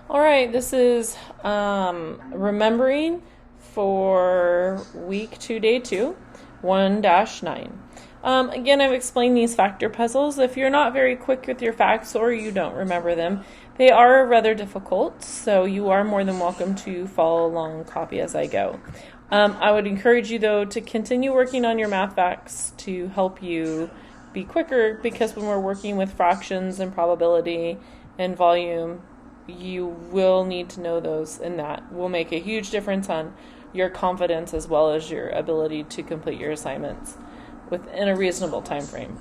All right, this is remembering for week 2, day 2, 1-9. Again, I've explained these factor puzzles. If you're not very quick with your facts or you don't remember them, they are rather difficult, so you are more than welcome to follow along, copy as I go. I would encourage you, though, to continue working on your math facts to help you be quicker, because when we're working with fractions and probability and volume, you will need to know those, and that will make a huge difference on your confidence as well as your ability to complete your assignments within a reasonable time frame.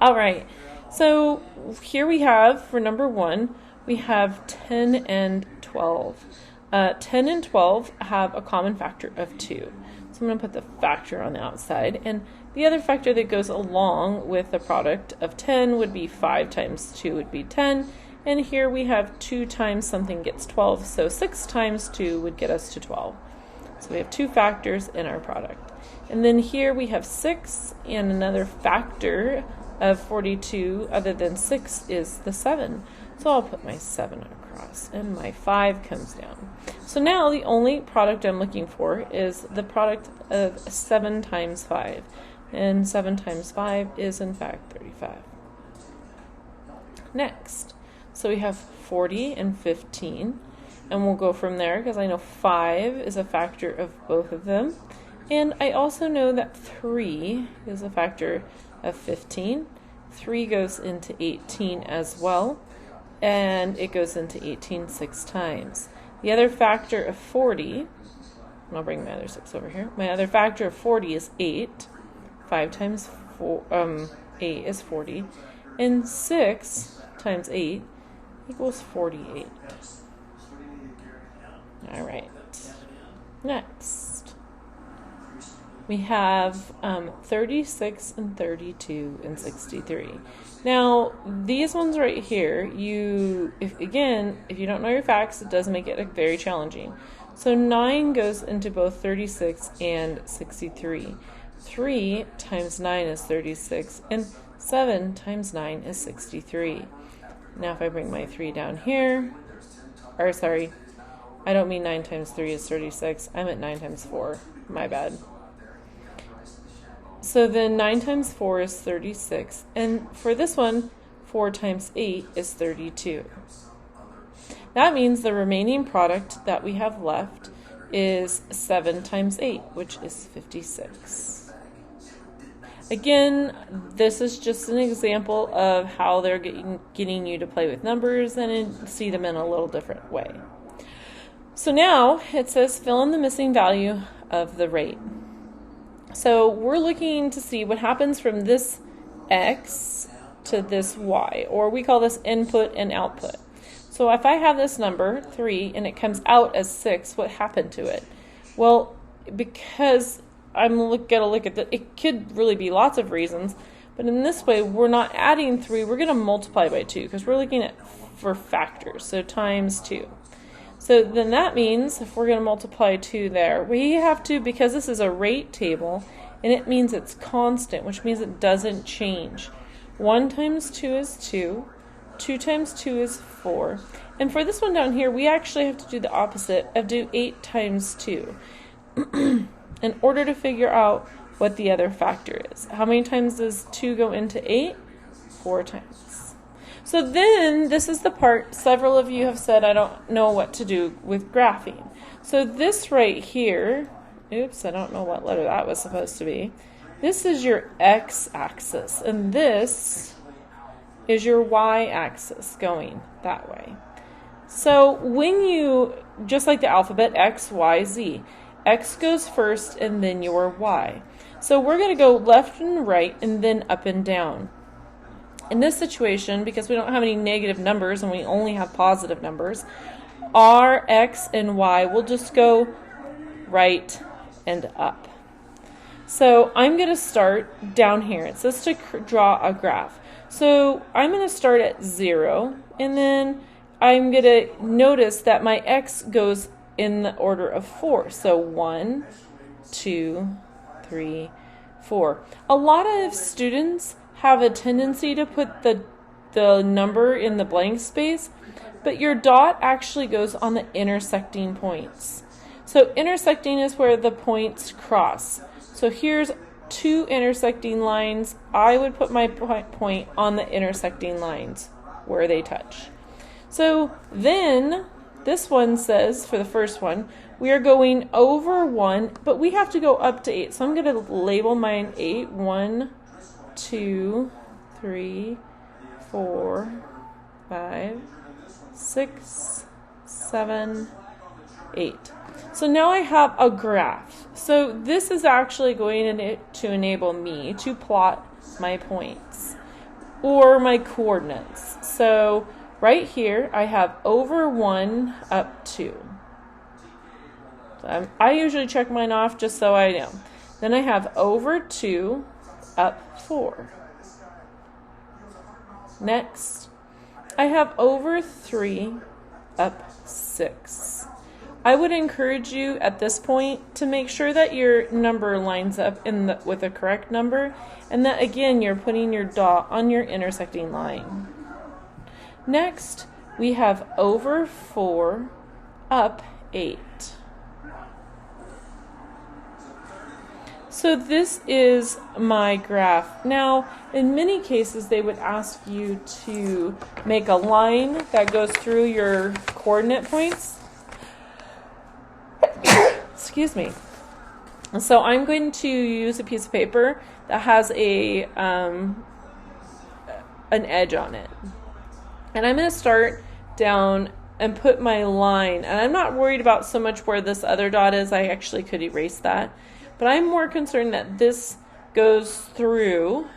All right, so here we have, for number 1, we have 10 and 12. 10 and 12 have a common factor of 2. So I'm going to put the factor on the outside, and the other factor that goes along with the product of 10 would be 5 times 2 would be 10. And here we have 2 times something gets 12, so 6 times 2 would get us to 12. So we have 2 factors in our product. And then here we have 6, and another factor of 42 other than 6 is the 7. So I'll put my 7 across, and my 5 comes down. So now the only product I'm looking for is the product of 7 times 5. And 7 times 5 is in fact 35. Next. So we have 40 and 15, and we'll go from there because I know 5 is a factor of both of them. And I also know that 3 is a factor of 15. 3 goes into 18 as well, and it goes into 18 6 times. The other factor of 40, and I'll bring my other 6 over here. My other factor of 40 is 8. 5 times 8 is 40. And 6 times 8 equals 48. All right. Next, we have 36 and 32 and 63. Now, these ones right here, if you don't know your facts, it does make it very challenging. So 9 goes into both 36 and 63. 3 times 9 is 36, and 7 times 9 is 63. Now if I bring my 3 down here, or sorry, I don't mean 9 times 3 is 36, I meant 9 times 4, my bad. So then 9 times 4 is 36, and for this one, 4 times 8 is 32. That means the remaining product that we have left is 7 times 8, which is 56. Again, this is just an example of how they're getting you to play with numbers and see them in a little different way. So now it says fill in the missing value of the rate. So we're looking to see what happens from this x to this y, or we call this input and output. So if I have this number, 3, and it comes out as 6, what happened to it? Well, because I'm going to look at it could really be lots of reasons, but in this way, we're not adding 3, we're going to multiply by 2, because we're looking at for factors, so times 2. So then that means if we're going to multiply 2 there, we have to, because this is a rate table, and it means it's constant, which means it doesn't change. 1 times 2 is 2, 2 times 2 is 4, and for this one down here, we actually have to do the opposite of do 8 times 2. In order to figure out what the other factor is. How many times does 2 go into 8? 4 times. So then, this is the part several of you have said I don't know what to do with graphing. So this right here, oops, I don't know what letter that was supposed to be. This is your x-axis, and this is your y-axis going that way. So when you, just like the alphabet, X, Y, Z, X goes first and then your Y. So we're going to go left and right and then up and down. In this situation, because we don't have any negative numbers and we only have positive numbers, our X and Y will just go right and up. So I'm going to start down here. It says to draw a graph. So I'm going to start at 0, and then I'm going to notice that my X goes in the order of 4. So 1, 2, 3, 4. A lot of students have a tendency to put the number in the blank space, but your dot actually goes on the intersecting points. So intersecting is where the points cross. So here's two intersecting lines. I would put my point on the intersecting lines where they touch. So then this one says, for the first one, we are going over 1, but we have to go up to 8. So I'm going to label mine 8. 1, 2, 3, 4, 5, 6, 7, 8. So now I have a graph. So this is actually going to enable me to plot my points or my coordinates. So right here I have over 1 up 2. So I usually check mine off just so I know. Then I have over 2 up 4. Next, I have over 3 up 6. I would encourage you at this point to make sure that your number lines up with the correct number, and that again you're putting your dot on your intersecting line. Next, we have over 4 up 8. So this is my graph. Now, in many cases, they would ask you to make a line that goes through your coordinate points. Excuse me. So I'm going to use a piece of paper that has an edge on it. And I'm going to start down and put my line. And I'm not worried about so much where this other dot is. I actually could erase that. But I'm more concerned that this goes through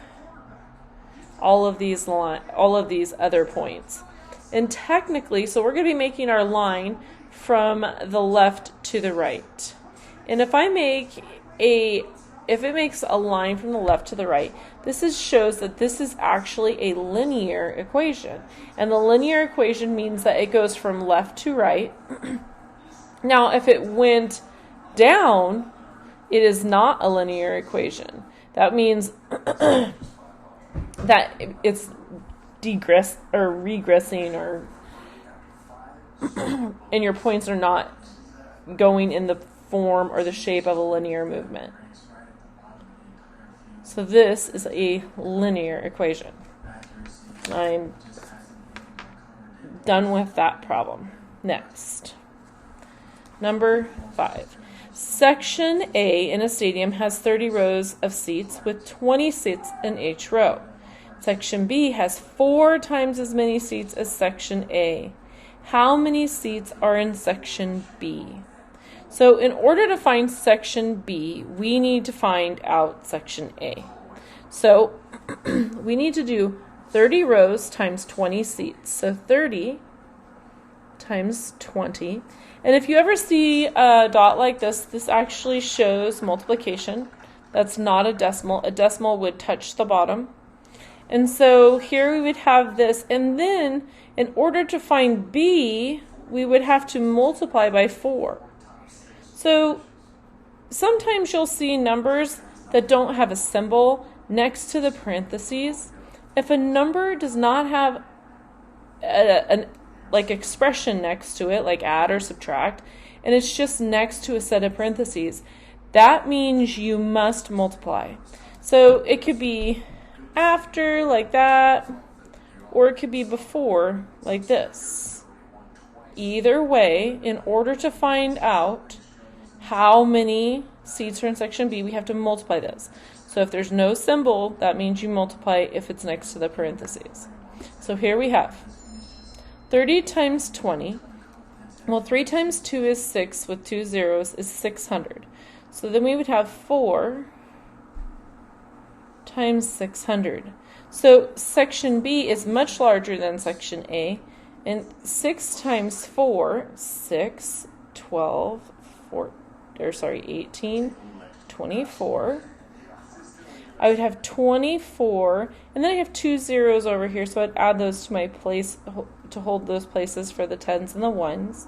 all of these other points. And technically, so we're going to be making our line from the left to the right. And if it makes a line from the left to the right, shows that this is actually a linear equation. And the linear equation means that it goes from left to right. Now, if it went down, it is not a linear equation. That means that it's regressing, or and your points are not going in the form or the shape of a linear movement. So this is a linear equation. I'm done with that problem. Next. Number 5. Section A in a stadium has 30 rows of seats with 20 seats in each row. Section B has 4 times as many seats as Section A. How many seats are in Section B? So in order to find Section B, we need to find out Section A. So we need to do 30 rows times 20 seats. So 30 times 20. And if you ever see a dot like this, this actually shows multiplication. That's not a decimal. A decimal would touch the bottom. And so here we would have this. And then in order to find B, we would have to multiply by 4. So sometimes you'll see numbers that don't have a symbol next to the parentheses. If a number does not have an expression next to it, like add or subtract, and it's just next to a set of parentheses, that means you must multiply. So it could be after, like that, or it could be before, like this. Either way, in order to find out how many seats are in Section B, we have to multiply this. So if there's no symbol, that means you multiply if it's next to the parentheses. So here we have 30 times 20. Well, 3 times 2 is 6 with 2 zeros is 600. So then we would have 4 times 600. So Section B is much larger than Section A. And 6 times 4, 6, 12, 18, 24. I would have 24, and then I have 2 zeros over here, so I'd add those to my place to hold those places for the 10s and the 1s.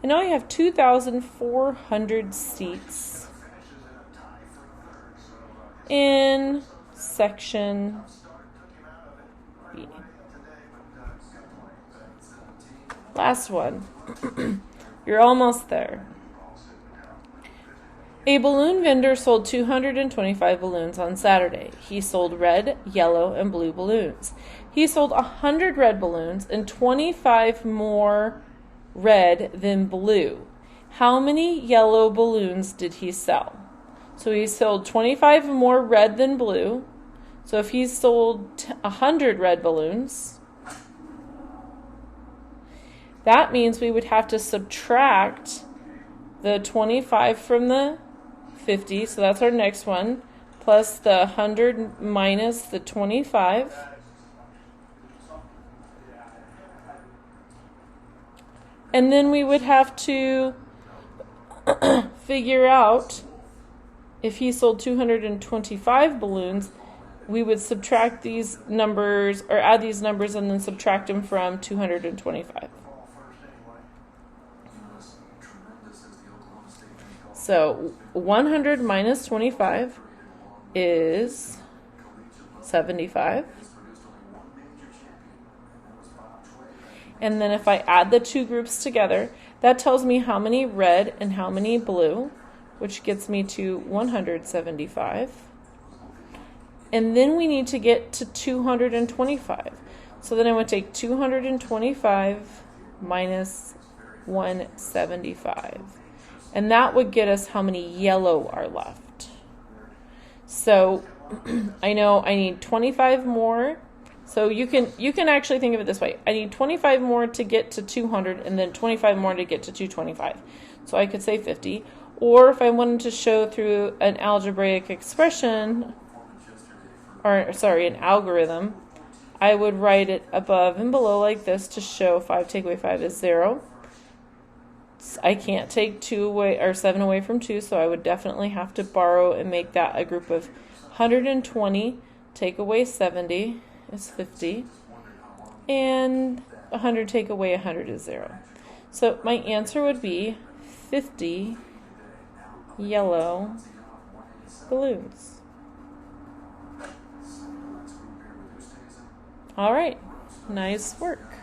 And now I have 2,400 seats in Section B. Last one. You're almost there. A balloon vendor sold 225 balloons on Saturday. He sold red, yellow, and blue balloons. He sold 100 red balloons and 25 more red than blue. How many yellow balloons did he sell? So he sold 25 more red than blue. So if he sold 100 red balloons, that means we would have to subtract the 25 from the 50, so that's our next one, plus the 100 minus the 25. And then we would have to figure out if he sold 225 balloons, we would subtract these numbers, or add these numbers and then subtract them from 225. So 100 minus 25 is 75. And then if I add the two groups together, that tells me how many red and how many blue, which gets me to 175. And then we need to get to 225. So then I would take 225 minus 175. And that would get us how many yellow are left. So I know I need 25 more. So you can actually think of it this way. I need 25 more to get to 200 and then 25 more to get to 225. So I could say 50. Or if I wanted to show through an algebraic expression, or sorry, an algorithm, I would write it above and below like this to show 5 take away 5 is 0. I can't take 2 away or 7 away from 2, so I would definitely have to borrow and make that a group of 120. Take away 70 is 50, and 100 take away 100 is 0. So my answer would be 50 yellow balloons. All right, nice work.